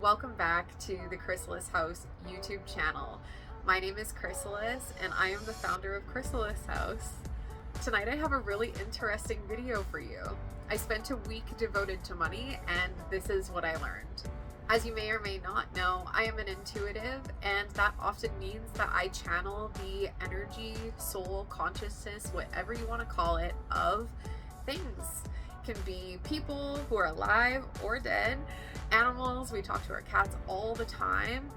Welcome back to the Chrysalis House YouTube channel. My name is Chrysalis and I am the founder of Chrysalis House. Tonight I have a really interesting video for you. I spent a week devoted to money and this is what I learned. As you may or may not know, I am an intuitive, and that often means that I channel the energy, soul, consciousness, whatever you want to call it, of things. It can be people who are alive or dead, animals. We talk to our cats all the time.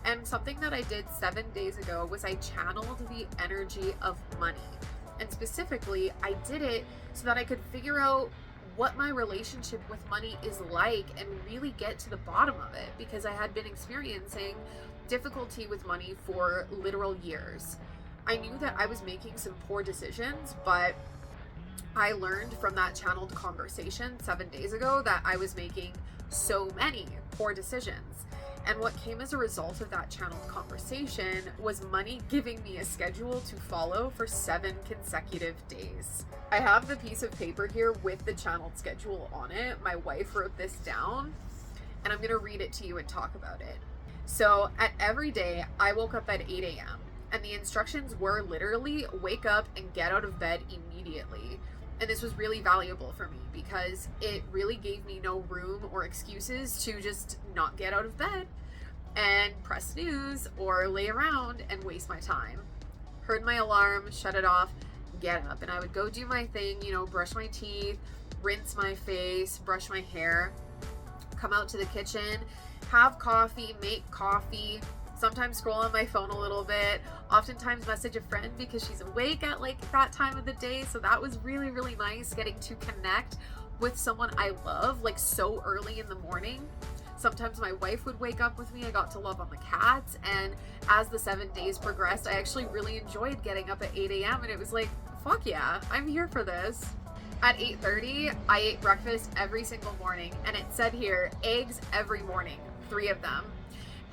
And something that I did 7 days ago was I channeled the energy of money. And specifically, I did it so that I could figure out what my relationship with money is like and really get to the bottom of it, because I had been experiencing difficulty with money for literal years. I knew that I was making some poor decisions, but I learned from that channeled conversation 7 days ago that I was making so many poor decisions. And what came as a result of that channeled conversation was money giving me a schedule to follow for 7 consecutive days. I have the piece of paper here with the channeled schedule on it. My wife wrote this down, and I'm going to read it to you and talk about it. So at every day, I woke up at 8 a.m. and the instructions were literally wake up and get out of bed immediately. And this was really valuable for me because it really gave me no room or excuses to just not get out of bed and press snooze or lay around and waste my time. Heard my alarm, shut it off, get up. And I would go do my thing, brush my teeth, rinse my face, brush my hair, come out to the kitchen, have coffee, make coffee, sometimes scroll on my phone a little bit, oftentimes message a friend because she's awake at that time of the day. So that was really, really nice, getting to connect with someone I love so early in the morning. Sometimes my wife would wake up with me. I got to love on the cats. And as the 7 days progressed, I actually really enjoyed getting up at 8 a.m. And it was like, fuck yeah, I'm here for this. At 8:30, I ate breakfast every single morning. And it said here, eggs every morning, 3 of them.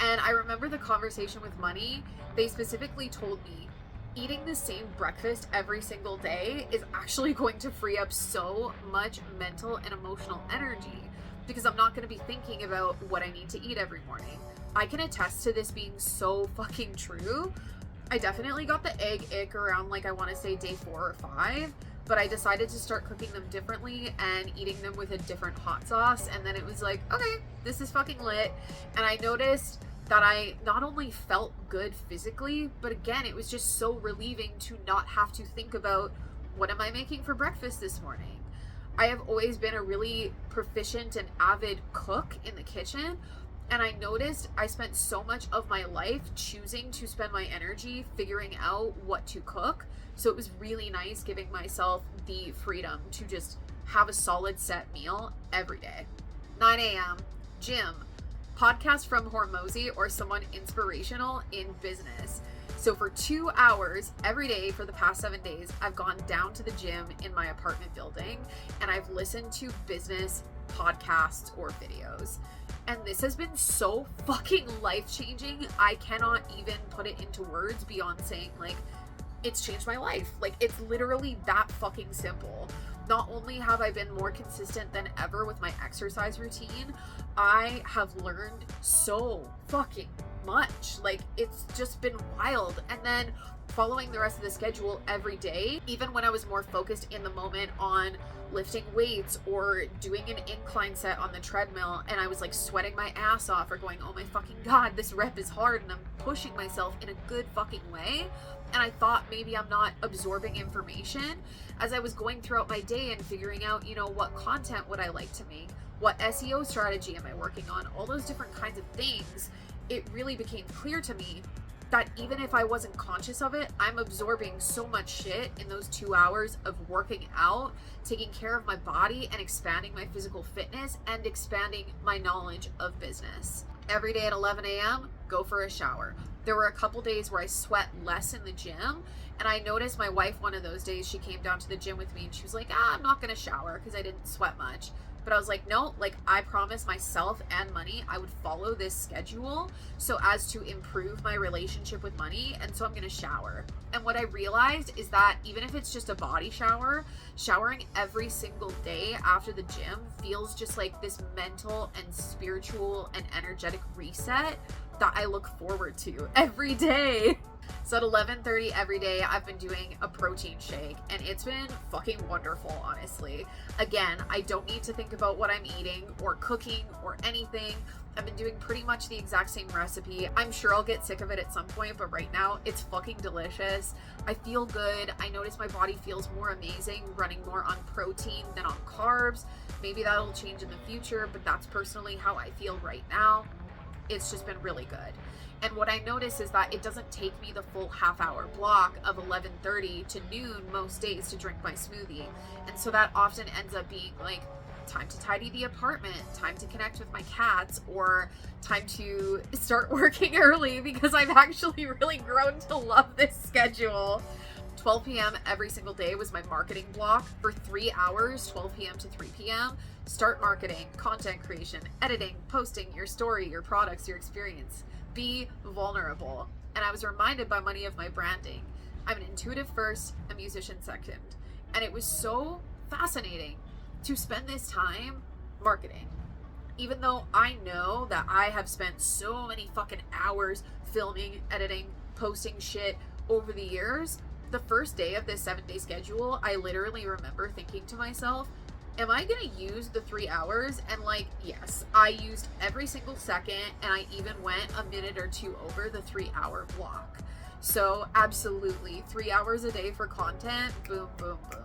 And I remember the conversation with money. They specifically told me eating the same breakfast every single day is actually going to free up so much mental and emotional energy because I'm not going to be thinking about what I need to eat every morning. I can attest to this being so fucking true. I definitely got the egg ick around I want to say day 4 or 5, but I decided to start cooking them differently and eating them with a different hot sauce. And then it was like, okay, this is fucking lit. And I noticed that I not only felt good physically, but again, it was just so relieving to not have to think about what am I making for breakfast this morning. I have always been a really proficient and avid cook in the kitchen. And I noticed I spent so much of my life choosing to spend my energy figuring out what to cook. So it was really nice giving myself the freedom to just have a solid set meal every day. 9 a.m., gym, podcast from Hormozy or someone inspirational in business. So for 2 hours every day for the past 7 days, I've gone down to the gym in my apartment building and I've listened to business podcasts or videos. And this has been so fucking life-changing. I cannot even put it into words beyond saying it's changed my life. It's literally that fucking simple. Not only have I been more consistent than ever with my exercise routine, I have learned so fucking much. It's just been wild. And then following the rest of the schedule every day, even when I was more focused in the moment on lifting weights or doing an incline set on the treadmill and I was sweating my ass off or going, oh my fucking God, this rep is hard, and I'm pushing myself in a good fucking way. And I thought maybe I'm not absorbing information. As I was going throughout my day and figuring out, what content would I like to make? What SEO strategy am I working on? All those different kinds of things, it really became clear to me that even if I wasn't conscious of it, I'm absorbing so much shit in those 2 hours of working out, taking care of my body and expanding my physical fitness and expanding my knowledge of business. Every day at 11 a.m., go for a shower. There were a couple days where I sweat less in the gym, and I noticed my wife one of those days, she came down to the gym with me and she was like, I'm not gonna shower because I didn't sweat much. But I was like, no, like I promised myself and money I would follow this schedule so as to improve my relationship with money. And so I'm going to shower. And what I realized is that even if it's just a body shower, showering every single day after the gym feels just like this mental and spiritual and energetic reset that I look forward to every day. So at 11:30 every day, I've been doing a protein shake, and it's been fucking wonderful, honestly. Again, I don't need to think about what I'm eating or cooking or anything. I've been doing pretty much the exact same recipe. I'm sure I'll get sick of it at some point, but right now it's fucking delicious. I feel good. I notice my body feels more amazing running more on protein than on carbs. Maybe that'll change in the future, but that's personally how I feel right now. It's just been really good. And what I notice is that it doesn't take me the full half-hour block of 11:30 to noon most days to drink my smoothie. And so that often ends up being like time to tidy the apartment, time to connect with my cats, or time to start working early because I've actually really grown to love this schedule. 12 p.m. every single day was my marketing block for 3 hours, 12 p.m. to 3 p.m. Start marketing, content creation, editing, posting your story, your products, your experience. Be vulnerable. And I was reminded by money of my branding. I'm an intuitive first, a musician second. And it was so fascinating to spend this time marketing. Even though I know that I have spent so many fucking hours filming, editing, posting shit over the years, the first day of this 7-day schedule, I literally remember thinking to myself, am I gonna use the 3 hours? And like, yes, I used every single second, and I even went a minute or two over the 3-hour block. So absolutely, 3 hours a day for content, boom, boom, boom.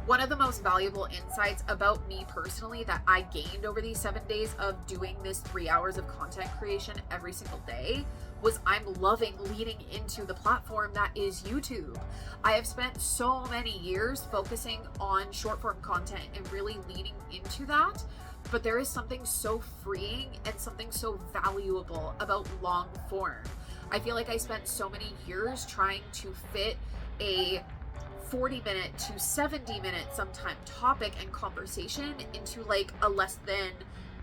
One of the most valuable insights about me personally that I gained over these 7 days of doing this 3 hours of content creation every single day was I'm loving leading into the platform that is YouTube. I have spent so many years focusing on short form content and really leaning into that, but there is something so freeing and something so valuable about long form. I feel like I spent so many years trying to fit a 40-minute to 70-minute sometime topic and conversation into like a less than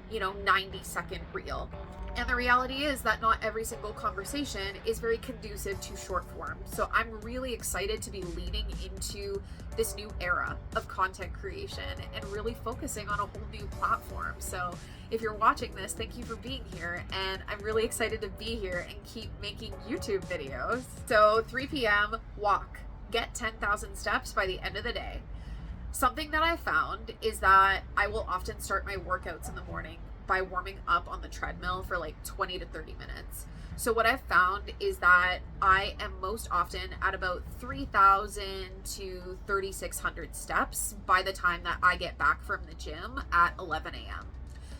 90-second reel. And the reality is that not every single conversation is very conducive to short form. So I'm really excited to be leaning into this new era of content creation and really focusing on a whole new platform. So if you're watching this, thank you for being here. And I'm really excited to be here and keep making YouTube videos. So 3 p.m. walk. Get 10,000 steps by the end of the day. Something that I found is that I will often start my workouts in the morning by warming up on the treadmill for like 20 to 30 minutes. So what I've found is that I am most often at about 3,000 to 3,600 steps by the time that I get back from the gym at 11 a.m.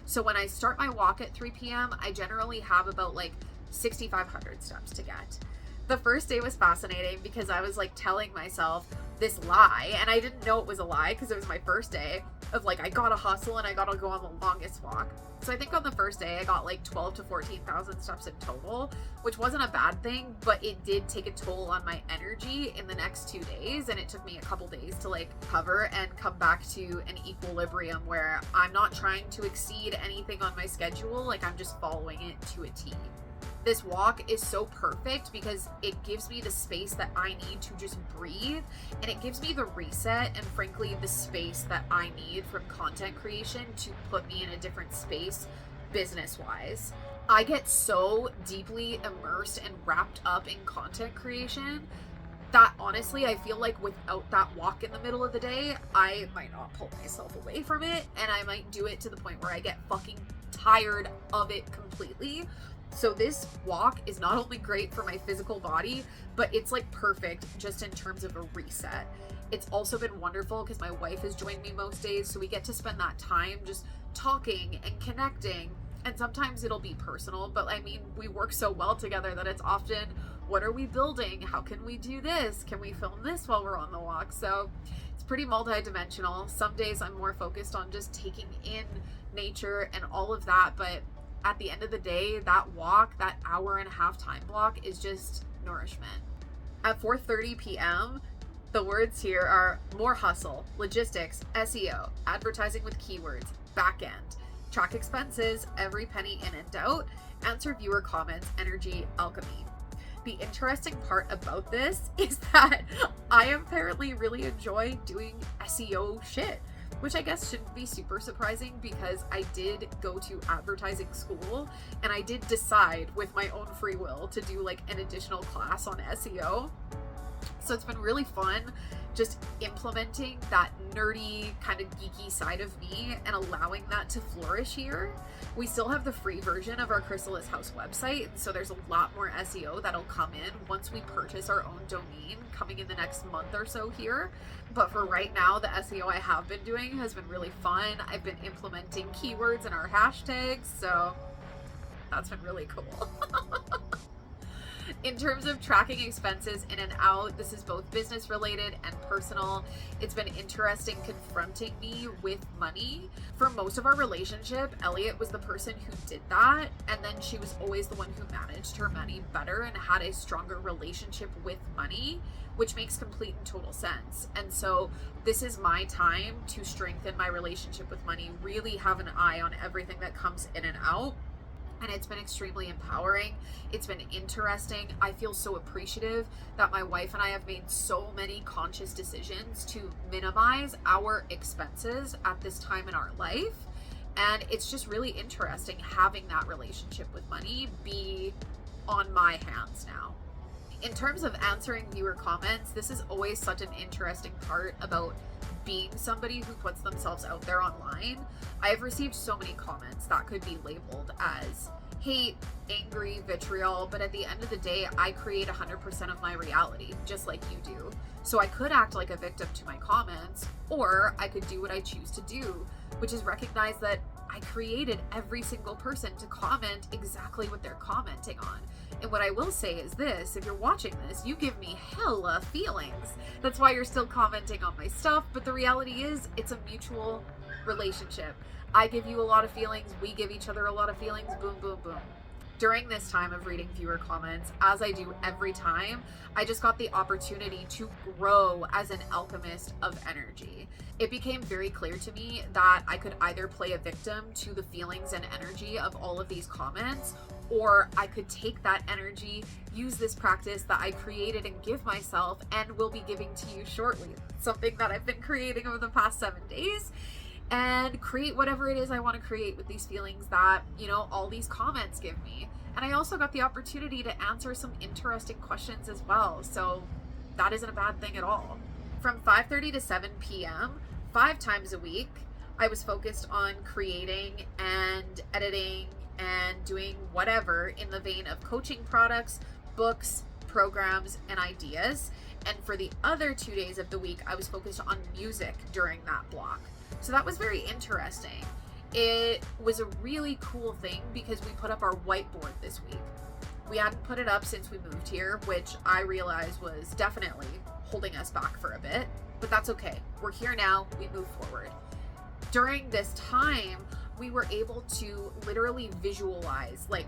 So when I start my walk at 3 p.m., I generally have about like 6,500 steps to get. The first day was fascinating because I was like telling myself this lie, and I didn't know it was a lie because it was my first day of like, I gotta hustle and I gotta go on the longest walk. So I think on the first day I got like 12 to 14,000 steps in total, which wasn't a bad thing, but it did take a toll on my energy in the next 2 days, and it took me a couple days to like cover and come back to an equilibrium where I'm not trying to exceed anything on my schedule, like I'm just following it to a T. This walk is so perfect because it gives me the space that I need to just breathe, and it gives me the reset and frankly the space that I need from content creation to put me in a different space business-wise. I get so deeply immersed and wrapped up in content creation that honestly I feel like without that walk in the middle of the day, I might not pull myself away from it, and I might do it to the point where I get fucking tired of it completely. So this walk is not only great for my physical body, but it's like perfect just in terms of a reset. It's also been wonderful because my wife has joined me most days, so we get to spend that time just talking and connecting. And sometimes it'll be personal, but I mean, we work so well together that it's often, what are we building? How can we do this? Can we film this while we're on the walk? So it's pretty multi-dimensional. Some days I'm more focused on just taking in nature and all of that, but at the end of the day, that walk, that hour-and-a-half time block is just nourishment. At 4:30 p.m., the words here are more hustle, logistics, SEO, advertising with keywords, back end. Track expenses, every penny in and out. Answer viewer comments, energy alchemy. The interesting part about this is that I apparently really enjoy doing SEO shit, which I guess shouldn't be super surprising because I did go to advertising school and I did decide with my own free will to do like an additional class on SEO. So it's been really fun just implementing that nerdy kind of geeky side of me and allowing that to flourish here. We still have the free version of our Chrysalis House website, and so there's a lot more SEO that'll come in once we purchase our own domain coming in the next month or so here. But for right now, the SEO I have been doing has been really fun. I've been implementing keywords in our hashtags, so that's been really cool. In terms of tracking expenses in and out, this is both business related and personal. It's been interesting confronting me with money. For most of our relationship, Elliot was the person who did that, and then she was always the one who managed her money better and had a stronger relationship with money, which makes complete and total sense. And so this is my time to strengthen my relationship with money, really have an eye on everything that comes in and out. And it's been extremely empowering. It's been interesting. I feel so appreciative that my wife and I have made so many conscious decisions to minimize our expenses at this time in our life. And it's just really interesting having that relationship with money be on my hands now. In terms of answering viewer comments, this is always such an interesting part about being somebody who puts themselves out there online. I have received so many comments that could be labeled as hate, angry, vitriol, but at the end of the day, I create 100% of my reality, just like you do. So I could act like a victim to my comments, or I could do what I choose to do, which is recognize that I created every single person to comment exactly what they're commenting on. And what I will say is this, if you're watching this, you give me hella feelings. That's why you're still commenting on my stuff, but the reality is it's a mutual relationship. I give you a lot of feelings, we give each other a lot of feelings, boom, boom, boom. During this time of reading viewer comments, as I do every time, I just got the opportunity to grow as an alchemist of energy. It became very clear to me that I could either play a victim to the feelings and energy of all of these comments, or I could take that energy, use this practice that I created and give myself and will be giving to you shortly. Something that I've been creating over the past 7 days, and create whatever it is I want to create with these feelings that, all these comments give me. And I also got the opportunity to answer some interesting questions as well. So that isn't a bad thing at all. From 5:30 to 7 p.m., 5 times a week, I was focused on creating and editing and doing whatever in the vein of coaching products, books, programs, and ideas. And for the other 2 days of the week, I was focused on music during that block. So that was very interesting. It was a really cool thing because we put up our whiteboard this week. We hadn't put it up since we moved here, which I realized was definitely holding us back for a bit, but that's okay. We're here now, we move forward. During this time, we were able to literally visualize, like,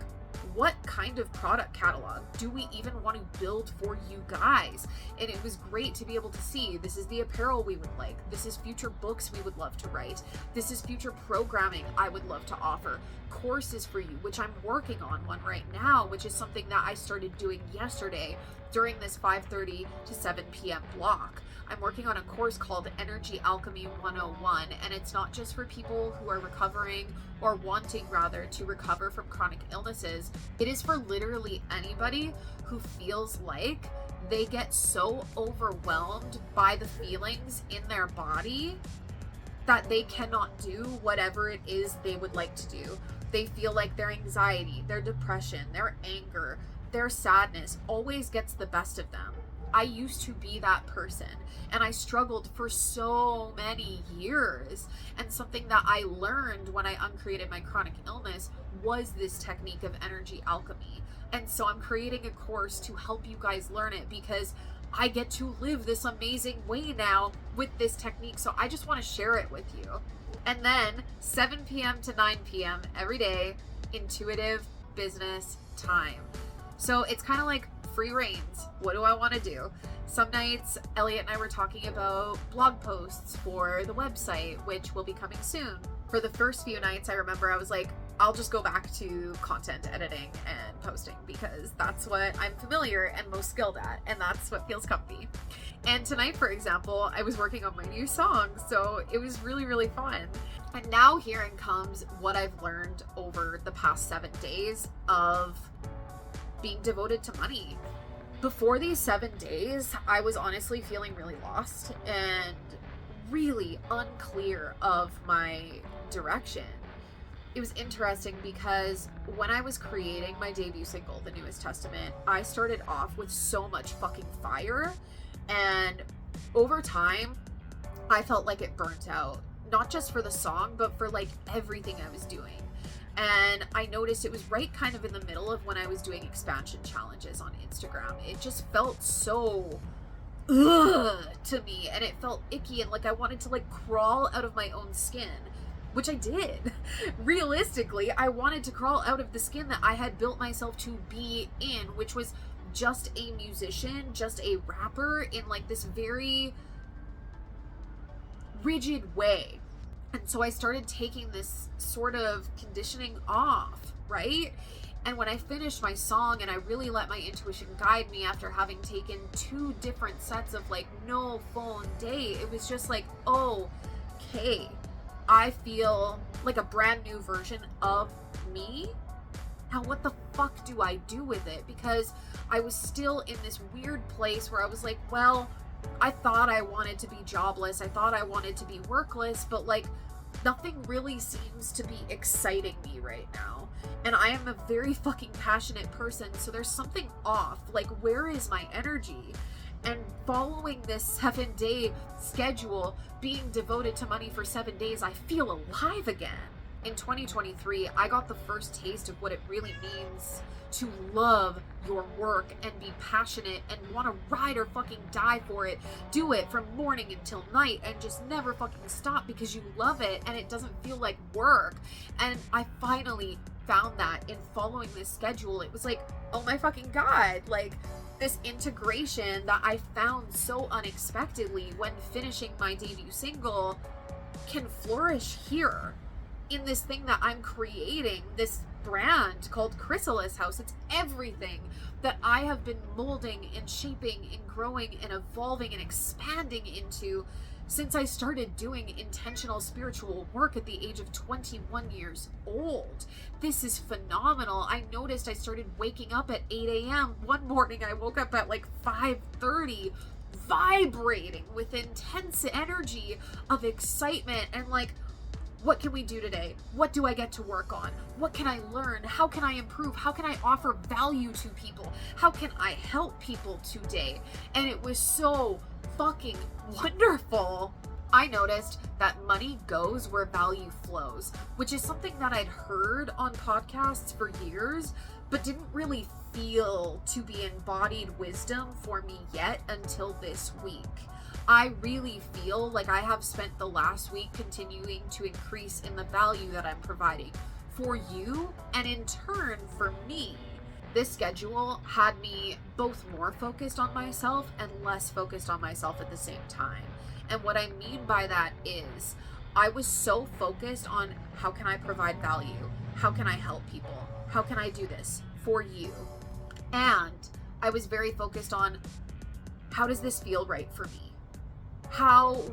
what kind of product catalog do we even want to build for you guys? And it was great to be able to see, this is the apparel we would like, this is future books we would love to write, this is future programming I would love to offer, courses for you, which I'm working on one right now, which is something that I started doing yesterday during this 5:30 to 7 p.m. block. I'm working on a course called Energy Alchemy 101, and it's not just for people who are recovering or wanting rather to recover from chronic illnesses. It is for literally anybody who feels like they get so overwhelmed by the feelings in their body that they cannot do whatever it is they would like to do. They feel like their anxiety, their depression, their anger, their sadness always gets the best of them. I used to be that person, and I struggled for so many years. And something that I learned when I uncreated my chronic illness was this technique of energy alchemy. And so I'm creating a course to help you guys learn it because I get to live this amazing way now with this technique. So I just want to share it with you. And then 7 p.m. to 9 p.m. every day, intuitive business time. So it's kind of like free reins. What do I want to do? Some nights, Elliot and I were talking about blog posts for the website, which will be coming soon. For the first few nights, I remember I was like, I'll just go back to content editing and posting because that's what I'm familiar and most skilled at, and that's what feels comfy. And tonight, for example, I was working on my new song, so it was really, really fun. And now herein comes what I've learned over the past 7 days of being devoted to money. Before these 7 days, I was honestly feeling really lost and really unclear of my direction. It was interesting because when I was creating my debut single, The Newest Testament, I started off with so much fucking fire, and over time, I felt like it burnt out. Not just for the song, but for like everything I was doing. And I noticed it was right kind of in the middle of when I was doing expansion challenges on Instagram. It just felt so to me, and it felt icky, and like I wanted to like crawl out of my own skin, which I did. Realistically, I wanted to crawl out of the skin that I had built myself to be in, which was just a musician, just a rapper in like this very rigid way. And so I started taking this sort of conditioning off, right? And when I finished my song and I really let my intuition guide me after having taken 2 different sets of like no phone day, it was just like, oh, okay, I feel like a brand new version of me. Now what the fuck do I do with it? Because I was still in this weird place where I was like, well, I thought I wanted to be jobless. I thought I wanted to be workless, but like nothing really seems to be exciting me right now. And I am a very fucking passionate person, so there's something off. Like, where is my energy? And following this 7-day schedule, being devoted to money for 7 days, I feel alive again. In 2023, I got the first taste of what it really means to love your work and be passionate and want to ride or fucking die for it. Do it from morning until night and just never fucking stop because you love it and it doesn't feel like work. And I finally found that in following this schedule. It was like, oh my fucking God, like this integration that I found so unexpectedly when finishing my debut single can flourish here in this thing that I'm creating, this brand called Chrysalis House. It's everything that I have been molding and shaping and growing and evolving and expanding into since I started doing intentional spiritual work at the age of 21 years old. This is phenomenal. I noticed I started waking up at 8 a.m. One morning I woke up at like 5:30, vibrating with intense energy of excitement and like, what can we do today? What do I get to work on? What can I learn? How can I improve? How can I offer value to people? How can I help people today? And it was so fucking wonderful. I noticed that money goes where value flows, which is something that I'd heard on podcasts for years, but didn't really feel to be embodied wisdom for me yet until this week. I really feel like I have spent the last week continuing to increase in the value that I'm providing for you and in turn for me. This schedule had me both more focused on myself and less focused on myself at the same time. And what I mean by that is I was so focused on how can I provide value? How can I help people? How can I do this for you? And I was very focused on how does this feel right for me?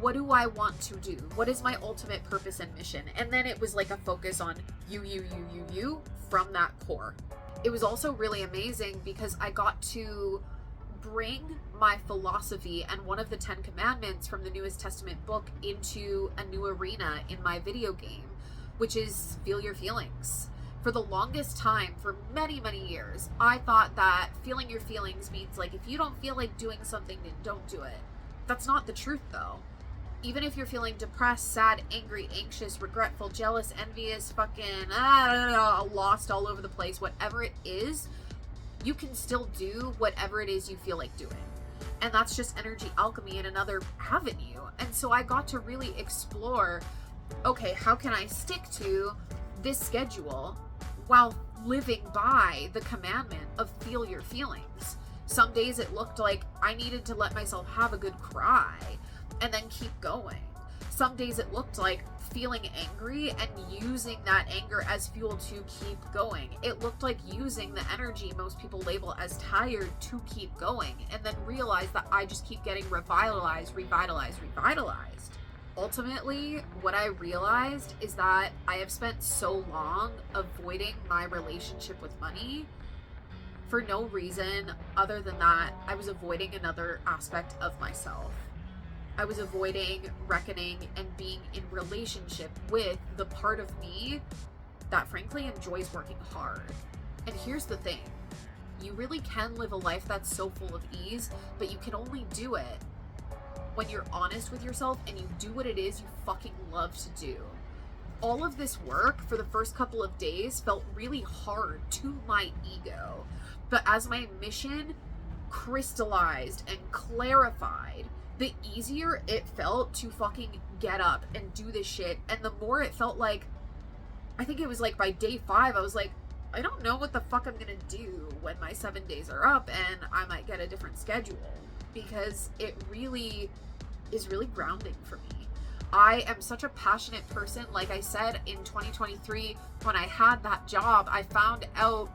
What do I want to do? What is my ultimate purpose and mission? And then it was like a focus on you from that core. It was also really amazing because I got to bring my philosophy and one of the 10 commandments from the Newest Testament book into a new arena in my video game, which is feel your feelings. For the longest time, for many, many years, I thought that feeling your feelings means like if you don't feel like doing something, then don't do it. That's not the truth though. Even if you're feeling depressed, sad, angry, anxious, regretful, jealous, envious, fucking lost all over the place, whatever it is, you can still do whatever it is you feel like doing. And that's just energy alchemy in another avenue. And so I got to really explore, okay, how can I stick to this schedule while living by the commandment of feel your feelings? Some days it looked like I needed to let myself have a good cry and then keep going. Some days it looked like feeling angry and using that anger as fuel to keep going. It looked like using the energy most people label as tired to keep going, and then realize that I just keep getting revitalized. Ultimately, what I realized is that I have spent so long avoiding my relationship with money for no reason other than that I was avoiding another aspect of myself. I was avoiding reckoning and being in relationship with the part of me that frankly enjoys working hard. And here's the thing, you really can live a life that's so full of ease, but you can only do it when you're honest with yourself and you do what it is you fucking love to do. All of this work for the first couple of days felt really hard to my ego, but as my mission crystallized and clarified, the easier it felt to fucking get up and do this shit. And the more it felt like, I think it was like by day 5, I was like, I don't know what the fuck I'm gonna do when my 7 days are up and I might get a different schedule, because it really is really grounding for me. I am such a passionate person. Like I said, in 2023, when I had that job, I found out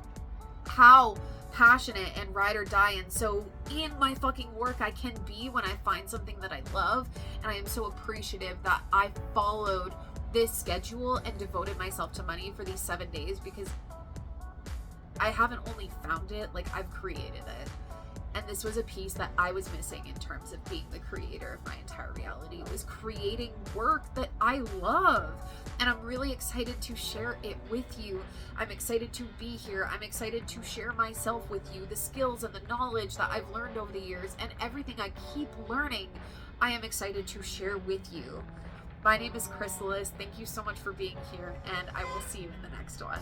how passionate and ride or die and so in my fucking work I can be when I find something that I love. And I am so appreciative that I followed this schedule and devoted myself to money for these 7 days, because I haven't only found it, like I've created it. And this was a piece that I was missing in terms of being the creator of my entire reality, was creating work that I love. And I'm really excited to share it with you. I'm excited to be here. I'm excited to share myself with you, the skills and the knowledge that I've learned over the years and everything I keep learning. I am excited to share with you. My name is Chrysalis. Thank you so much for being here, and I will see you in the next one.